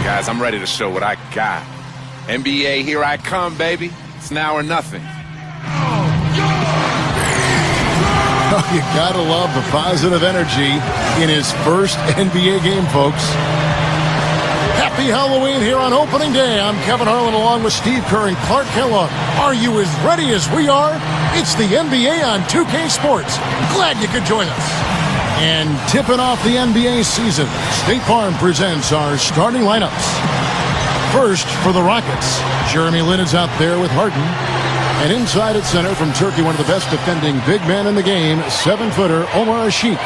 guys. I'm ready to show what I got. NBA, here I come, baby. It's now or nothing. Oh, you gotta love the positive energy in his first NBA game, folks. Happy Halloween here on opening day. I'm Kevin Harlan along with Steve Kerr and Clark Kellogg. Are you as ready as we are? It's the NBA on 2K Sports. Glad you could join us. And tipping off the NBA season, State Farm presents our starting lineups. First, for the Rockets, Jeremy Lin is out there with Harden. And inside at center from Turkey, one of the best defending big men in the game, 7-footer Omar Asik.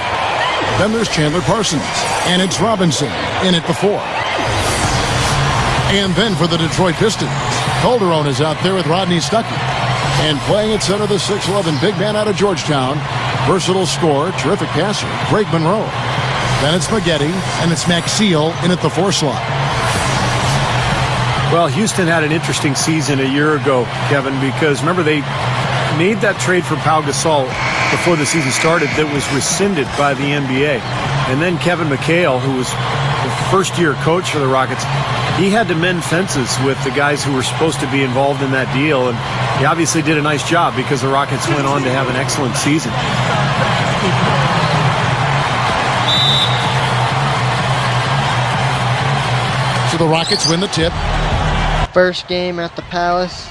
Then there's Chandler Parsons. And it's Robinson in at the 4. And then for the Detroit Pistons, Calderon is out there with Rodney Stuckey. And playing at center, the 6'11 big man out of Georgetown, versatile scorer, terrific passer, Greg Monroe. Then it's Maggette, and it's Maxeel in at the 4 slot. Well, Houston had an interesting season a year ago, Kevin, because remember they made that trade for Pau Gasol before the season started that was rescinded by the NBA. And then Kevin McHale, who was the first-year coach for the Rockets, he had to mend fences with the guys who were supposed to be involved in that deal, and he obviously did a nice job because the Rockets went on to have an excellent season. So the Rockets win the tip. First game at the Palace.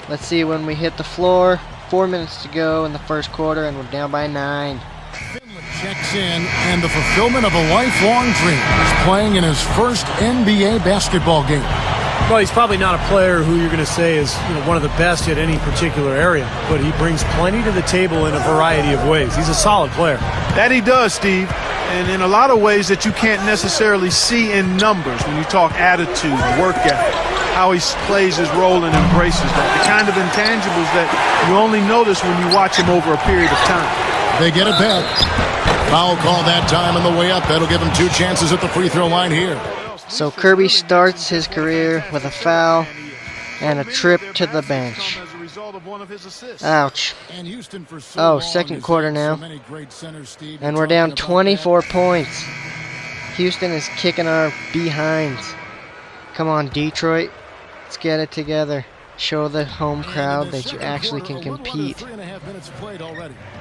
Let's see when we hit the floor. 4 minutes to go in the first quarter, and we're down by 9. Finley checks in, and the fulfillment of a lifelong dream is playing in his first NBA basketball game. Well, he's probably not a player who you're going to say is one of the best at any particular area, but he brings plenty to the table in a variety of ways. He's a solid player. That he does, Steve, and in a lot of ways that you can't necessarily see in numbers when you talk attitude, work ethic, how he plays his role and embraces that, the kind of intangibles that you only notice when you watch him over a period of time. They get it back. Foul call that time on the way up. That'll give him 2 chances at the free throw line here. So Kirby starts his career with a foul and a trip to the bench. Ouch. Oh, second quarter now. And we're down 24 points. Houston is kicking our behinds. Come on, Detroit. Let's get it together. Show the home crowd that you actually can compete.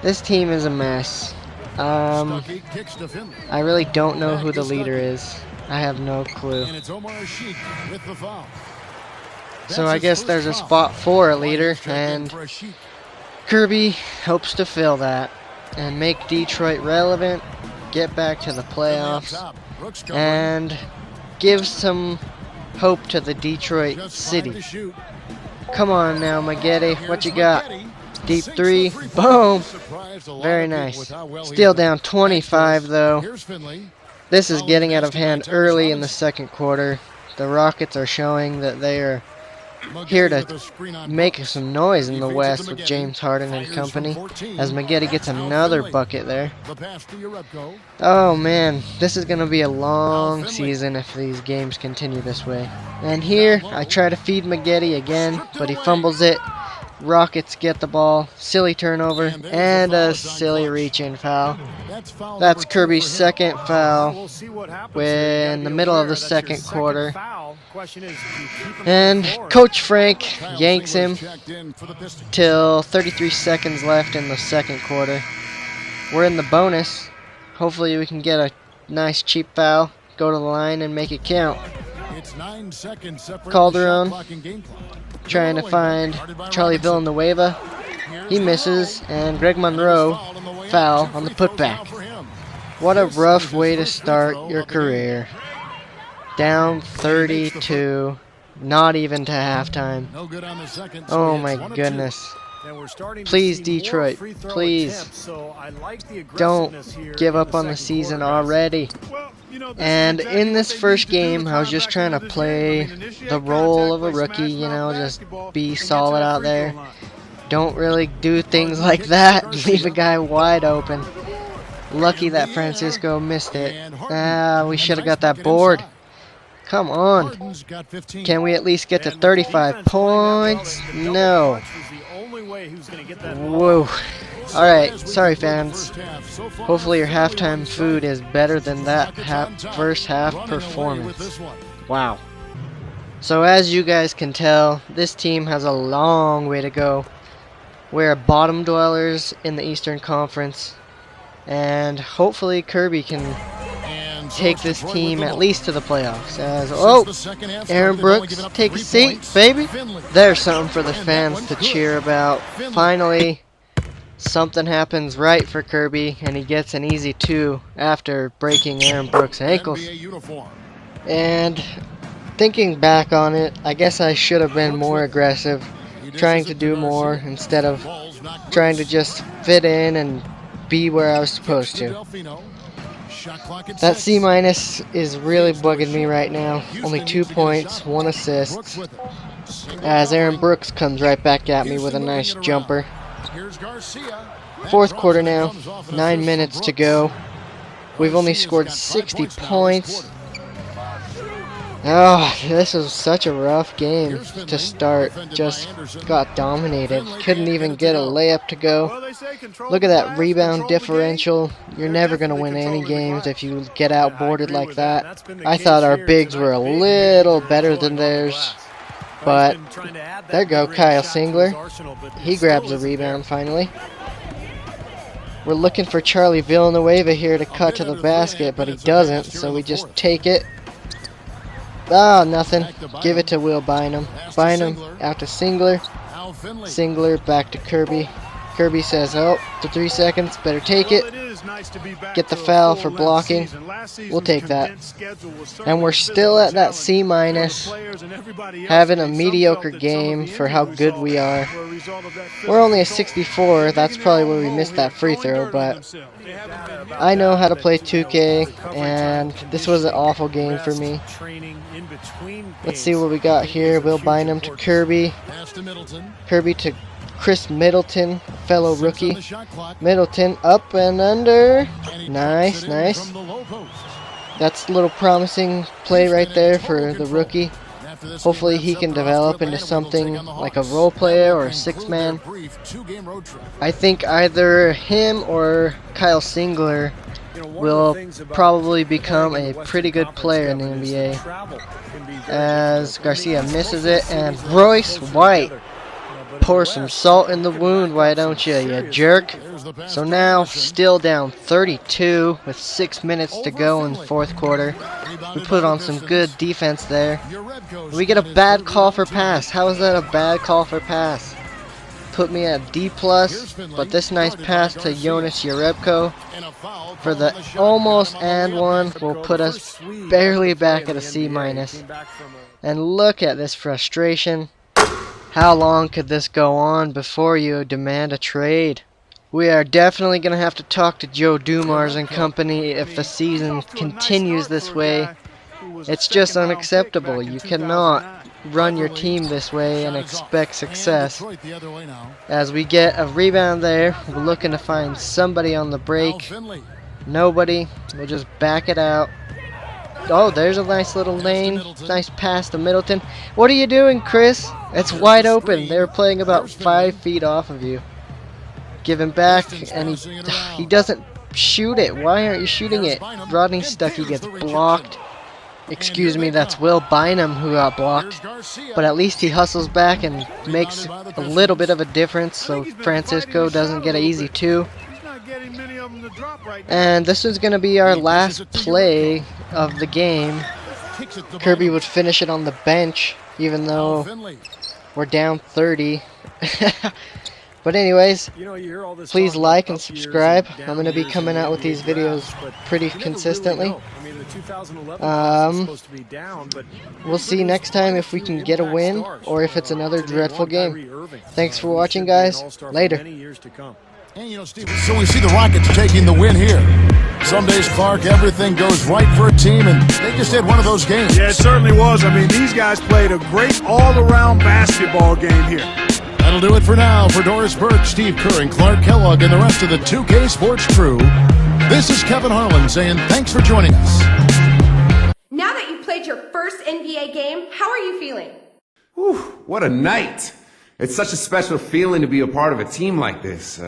This team is a mess. I really don't know who the leader is. I have no clue. So I guess there's a spot for a leader, and Kirby hopes to fill that and make Detroit relevant, get back to the playoffs, and give some hope to the Detroit city. Come on now, Maggette, what you got? Deep 3, boom! Very nice. Still down 25 though. This is getting out of hand early in the second quarter. The Rockets are showing that they are here to make some noise in the West with James Harden and company, as Maggette gets another bucket there. Oh man, this is going to be a long season if these games continue this way. And here, I try to feed Maggette again, but he fumbles it. Rockets get the ball, silly turnover, and a silly reach-in foul. That's Kirby's second foul in the middle of the second quarter. And Coach Frank yanks him till 33 seconds left in the second quarter. We're in the bonus. Hopefully we can get a nice cheap foul, go to the line, and make it count. Calderon trying to find Charlie Villanueva. He misses, and Greg Monroe foul on the putback. What a rough way to start your career. Down 32, not even to halftime. Oh my goodness. Please, Detroit, please don't give up on the season already. And in this first game, I was just trying to play the role of a rookie, just be solid out there. Don't really do things like that. Leave a guy wide open. Lucky that Francisco missed it. We should have got that board. Come on. Can we at least get to 35 points? No. Whoa. Alright, sorry fans. Hopefully your halftime food is better than that first half performance. Wow. So as you guys can tell, this team has a long way to go. We're bottom dwellers in the Eastern Conference, and hopefully Kirby can take this team at least to the playoffs. Aaron Brooks, take a seat, baby. There's something for the fans to cheer about. Finally, something happens right for Kirby, and he gets an easy 2 after breaking Aaron Brooks' ankles. And thinking back on it, I guess I should have been more aggressive, trying to do more instead of trying to just fit in and be where I was supposed to. That C- is really bugging me right now. Only 2 points, 1 assist, as Aaron Brooks comes right back at me with a nice jumper. Fourth quarter now, 9 minutes to go. We've only scored 60 points. Oh, this was such a rough game to start. Just got dominated. Couldn't even get a layup to go. Look at that rebound differential. You're never going to win any games if you get outboarded like that. I thought our bigs were a little better than theirs. But there go Kyle Singler. He grabs a rebound finally. We're looking for Charlie Villanueva here to cut to the basket, but he doesn't, so we just take it. Ah, nothing. Give it to Will Bynum. Bynum out to Singler. Singler back to Kirby. Kirby says, oh, to 3 seconds, better take it. Get the foul for blocking. We'll take that. And we're still at that C-, having a mediocre game for how good we are. We're only a 64. That's probably where we missed that free throw, but I know how to play 2K, and this was an awful game for me. Let's see what we got here. Will Bynum to Kirby. Kirby to Chris Middleton, fellow rookie. Middleton up and under. Nice, nice. That's a little promising play right there for the rookie. Hopefully he can develop into something like a role player or a 6-man. I think either him or Kyle Singler will probably become a pretty good player in the NBA. As Garcia misses it, and Royce White. Pour some salt in the wound, why don't you, you jerk? So now, still down 32 with 6 minutes to go in the fourth quarter. We put on some good defense there. We get a bad call for pass. How is that a bad call for pass? Put me at D+, but this nice pass to Jonas Jerebko for the almost and one will put us barely back at a C-. And look at this frustration. How long could this go on before you demand a trade? We are definitely going to have to talk to Joe Dumars and company if the season continues this way. It's just unacceptable. You cannot run your team this way and expect success. As we get a rebound there, we're looking to find somebody on the break. Nobody. We'll just back it out. Oh, there's a nice little lane. Nice pass to Middleton. What are you doing, Chris? It's wide open. They were playing about 5 feet off of you. Give him back, and he doesn't shoot it. Why aren't you shooting it? Rodney Stuckey gets blocked. Excuse me, that's Will Bynum who got blocked. But at least he hustles back and makes a little bit of a difference, so Francisco doesn't get an easy 2. And this is going to be our last play of the game. Kirby would finish it on the bench, even though we're down 30. But anyways, please like and subscribe. I'm going to be coming out with these videos pretty consistently. We'll see next time if we can get a win or if it's another dreadful game. Thanks for watching, guys. Later. And you know, Steve, so we see the Rockets taking the win here. Some days, Clark, everything goes right for a team, and they just had one of those games. Yeah, it certainly was. I mean, these guys played a great all-around basketball game here. That'll do it for now. For Doris Burke, Steve Kerr, and Clark Kellogg, and the rest of the 2K Sports crew, this is Kevin Harlan saying thanks for joining us. Now that you've played your first NBA game, how are you feeling? Whew, what a night. It's such a special feeling to be a part of a team like this.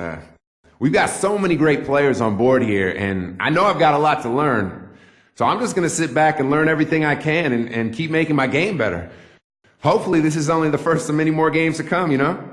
We've got so many great players on board here, and I know I've got a lot to learn. So I'm just going to sit back and learn everything I can and keep making my game better. Hopefully this is only the first of many more games to come, you know?